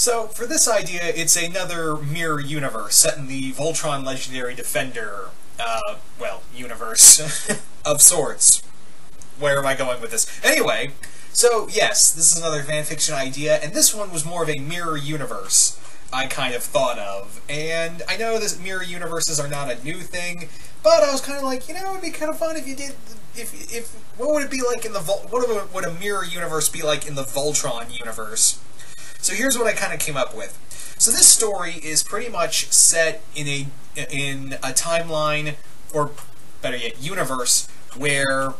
So, for this idea, it's another mirror universe set in the Voltron Legendary Defender, universe of sorts. Where am I going with this? Anyway, so yes, this is another fanfiction idea, and this one was more of a mirror universe I kind of thought of. And I know this mirror universes are not a new thing, but I was kind of like, it would be kind of fun if you did, what would it be like in the, what would a mirror universe be like in the Voltron universe? So here's what I kind of came up with. So this story is pretty much set in a timeline, or better yet, universe, where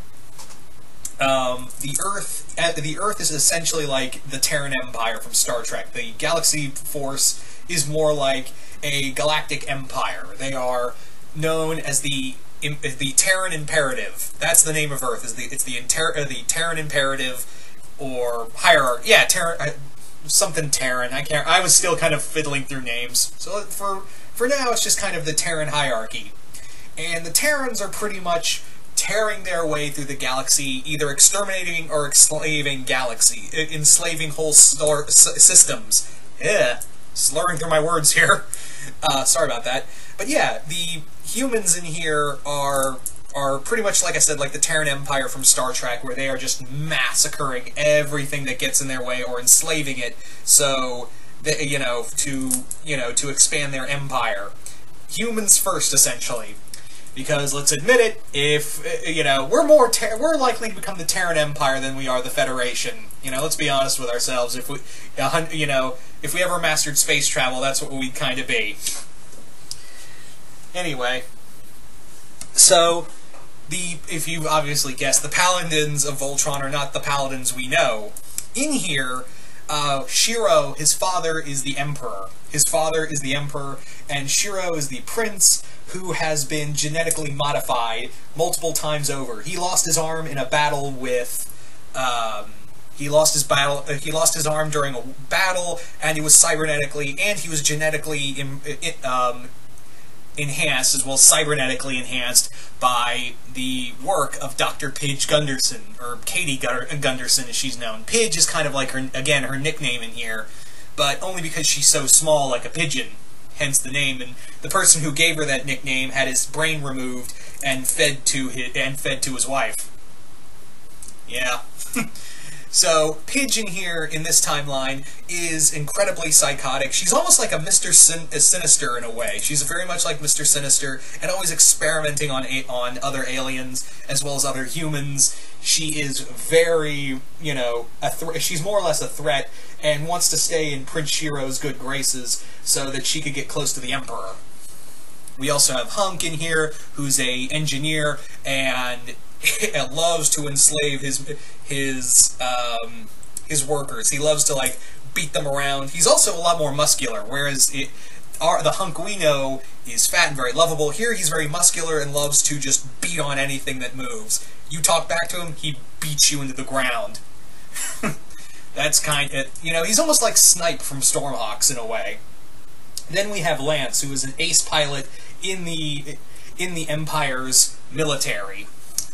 the Earth is essentially like the Terran Empire from Star Trek. The Galaxy Force is more like a galactic empire. They are known as the Terran Imperative. That's the name of Earth. It's the Terran Imperative, or hierarchy. Yeah, Terran. Something Terran. I was still kind of fiddling through names. So for now, it's just kind of the Terran hierarchy. And the Terrans are pretty much tearing their way through the galaxy, either exterminating or enslaving whole systems. Slurring through my words here. Sorry about that. But yeah, the humans in here are pretty much, like I said, like the Terran Empire from Star Trek, where they are just massacring everything that gets in their way or enslaving it, so that, to expand their empire. Humans first, essentially. Because let's admit it, if we're likely to become the Terran Empire than we are the Federation. Let's be honest with ourselves. If we ever mastered space travel, that's what we'd kind of be. Anyway, so if you obviously guessed, the Paladins of Voltron are not the Paladins we know. In here, Shiro, his father, is the Emperor. His father is the Emperor, and Shiro is the Prince, who has been genetically modified multiple times over. He lost his arm in a battle with. He lost his arm during a battle, and he was cybernetically, and he was genetically enhanced, as well as cybernetically enhanced, by the work of Dr. Pidge Gunderson, or Katie Gunderson as she's known. Pidge is kind of like her nickname in here, but only because she's so small, like a pigeon, hence the name. And the person who gave her that nickname had his brain removed and fed to his wife. Yeah. So, Pidge in here, in this timeline, is incredibly psychotic. She's almost like a Mr. Sinister in a way. She's very much like Mr. Sinister, and always experimenting on other aliens, as well as other humans. She is very, she's more or less a threat, and wants to stay in Prince Shiro's good graces, so that she could get close to the Emperor. We also have Hunk in here, who's a engineer, and loves to enslave his workers. He loves to beat them around. He's also a lot more muscular, whereas the Hunk we know is fat and very lovable. Here he's very muscular and loves to just beat on anything that moves. You talk back to him, he beats you into the ground. That's he's almost like Snipe from Stormhawks in a way. Then we have Lance, who is an ace pilot in the Empire's military.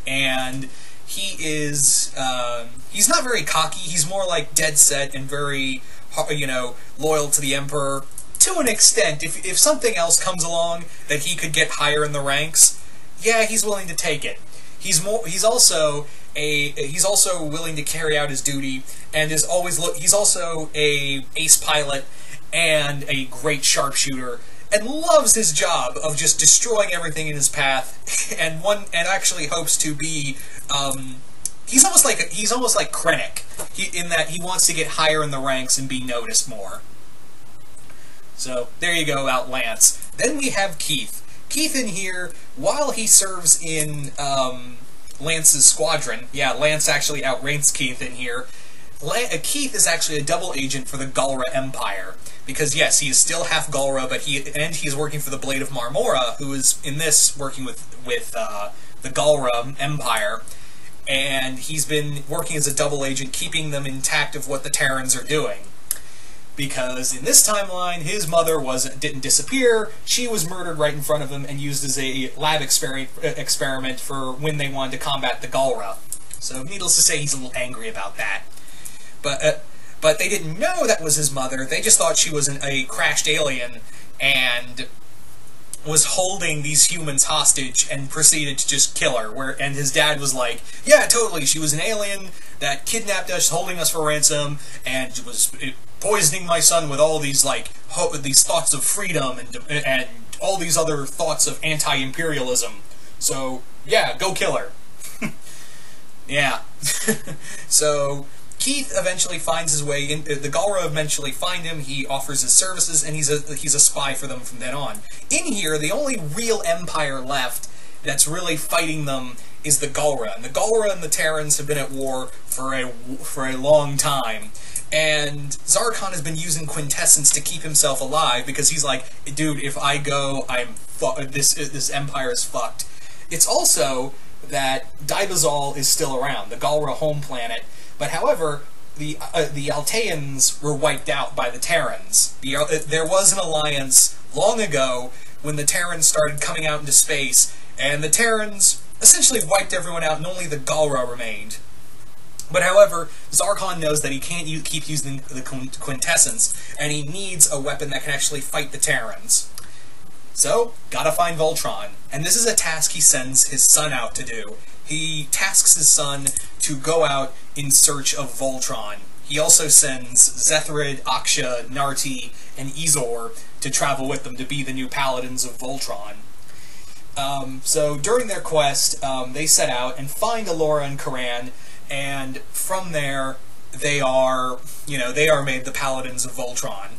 And he is, he's not very cocky, he's more like dead set and very, loyal to the Emperor. To an extent, if something else comes along that he could get higher in the ranks, yeah, he's willing to take it. He's also willing to carry out his duty, and he's also a ace pilot and a great sharpshooter, and loves his job of just destroying everything in his path, and actually hopes to be. He's almost like Krennic, in that he wants to get higher in the ranks and be noticed more. So there you go about Lance. Then we have Keith. Keith in here, while he serves in Lance's squadron, yeah, Lance actually outranks Keith in here. Keith is actually a double agent for the Galra Empire. Because yes, he is still half Galra, but he's working for the Blade of Marmora, who is in this working with the Galra Empire, and he's been working as a double agent, keeping them intact of what the Terrans are doing. Because in this timeline, his mother didn't disappear; she was murdered right in front of him and used as a lab experiment for when they wanted to combat the Galra. So, needless to say, he's a little angry about that. But but they didn't know that was his mother. They just thought she was a crashed alien and was holding these humans hostage and proceeded to just kill her. And his dad was like, yeah, totally, she was an alien that kidnapped us, holding us for ransom, and was poisoning my son with all these, like, these thoughts of freedom and all these other thoughts of anti-imperialism. So, yeah, go kill her. Yeah. So Keith eventually finds his way in. The Galra eventually find him. He offers his services, and he's a spy for them from then on. In here, the only real empire left that's really fighting them is the Galra. And the Galra and the Terrans have been at war for a long time. And Zarkon has been using quintessence to keep himself alive because he's like, dude, if I go, this empire is fucked. It's also that Dibazal is still around, the Galra home planet, but however, the Alteans were wiped out by the Terrans. There was an alliance long ago when the Terrans started coming out into space, and the Terrans essentially wiped everyone out, and only the Galra remained. But however, Zarkon knows that he can't keep using the quintessence, and he needs a weapon that can actually fight the Terrans. So, gotta find Voltron. And this is a task he sends his son out to do. He tasks his son to go out in search of Voltron. He also sends Zethrid, Aksha, Narti, and Izor to travel with them to be the new paladins of Voltron. So during their quest, they set out and find Alora and Karan, and from there, they are made the paladins of Voltron.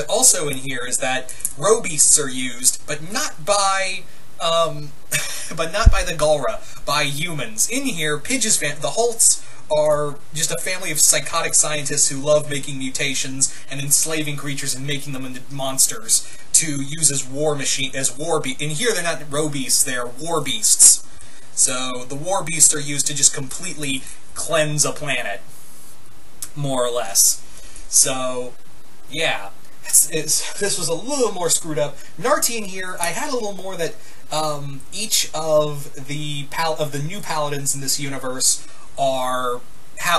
Also in here is that roe-beasts are used, but not by the Galra, by humans. In here, Pidge's the Holts are just a family of psychotic scientists who love making mutations and enslaving creatures and making them into monsters to use as war beasts. In here, they're not roe-beasts; they're war beasts. So the war beasts are used to just completely cleanse a planet, more or less. So, yeah, this was a little more screwed up. Narti in here, I had a little more that each of the new paladins in this universe are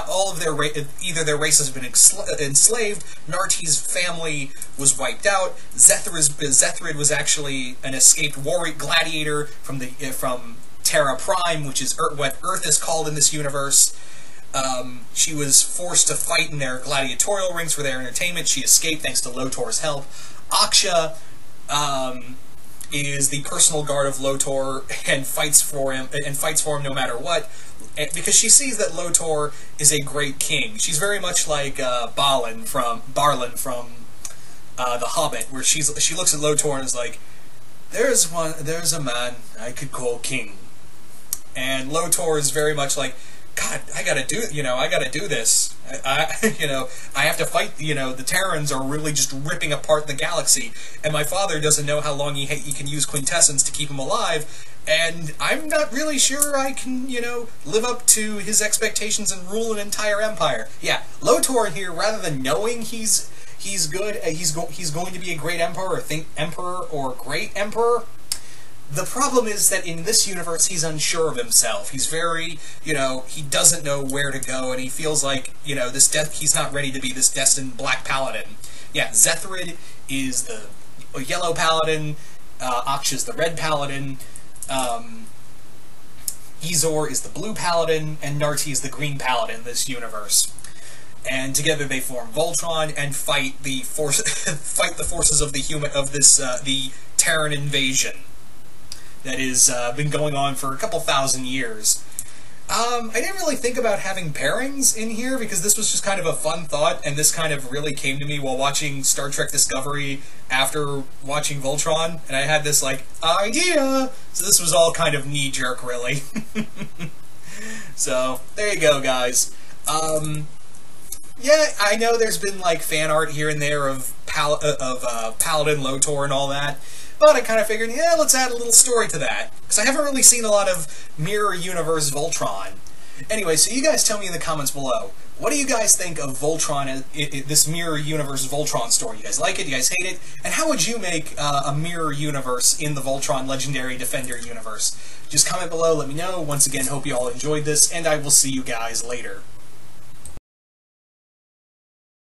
all of their either their races have been enslaved. Narti's family was wiped out. Zethrid was actually an escaped warrior gladiator from Terra Prime, which is what Earth is called in this universe. She was forced to fight in their gladiatorial rings for their entertainment. She escaped thanks to Lotor's help. Aksha is the personal guard of Lotor and fights for him no matter what, because she sees that Lotor is a great king. She's very much like Barlin from The Hobbit, where she looks at Lotor and is like, there's a man I could call king. And Lotor is very much like, God, I gotta do this. I have to fight. The Terrans are really just ripping apart the galaxy, and my father doesn't know how long he can use quintessence to keep him alive, and I'm not really sure I can, live up to his expectations and rule an entire empire. Yeah, Lotor in here, rather than knowing he's good, he's going to be a great emperor, or great emperor. The problem is that in this universe, he's unsure of himself. He's very, he doesn't know where to go, and he feels like, he's not ready to be this destined black paladin. Yeah, Zethrid is the yellow paladin, Aksha's the red paladin, Izor is the blue paladin, and Narti is the green paladin in this universe. And together they form Voltron and fight the forces of the Terran invasion that has been going on for a couple thousand years. I didn't really think about having pairings in here because this was just kind of a fun thought, and this kind of really came to me while watching Star Trek Discovery after watching Voltron, and I had this, idea! So this was all kind of knee-jerk, really. So, there you go, guys. Yeah, I know there's been, fan art here and there of Paladin Lotor and all that, but I kind of figured, yeah, let's add a little story to that, because I haven't really seen a lot of Mirror Universe Voltron. Anyway, so you guys tell me in the comments below, what do you guys think of Voltron, this Mirror Universe Voltron story? You guys like it? You guys hate it? And how would you make a Mirror Universe in the Voltron Legendary Defender universe? Just comment below, let me know. Once again, hope you all enjoyed this, and I will see you guys later.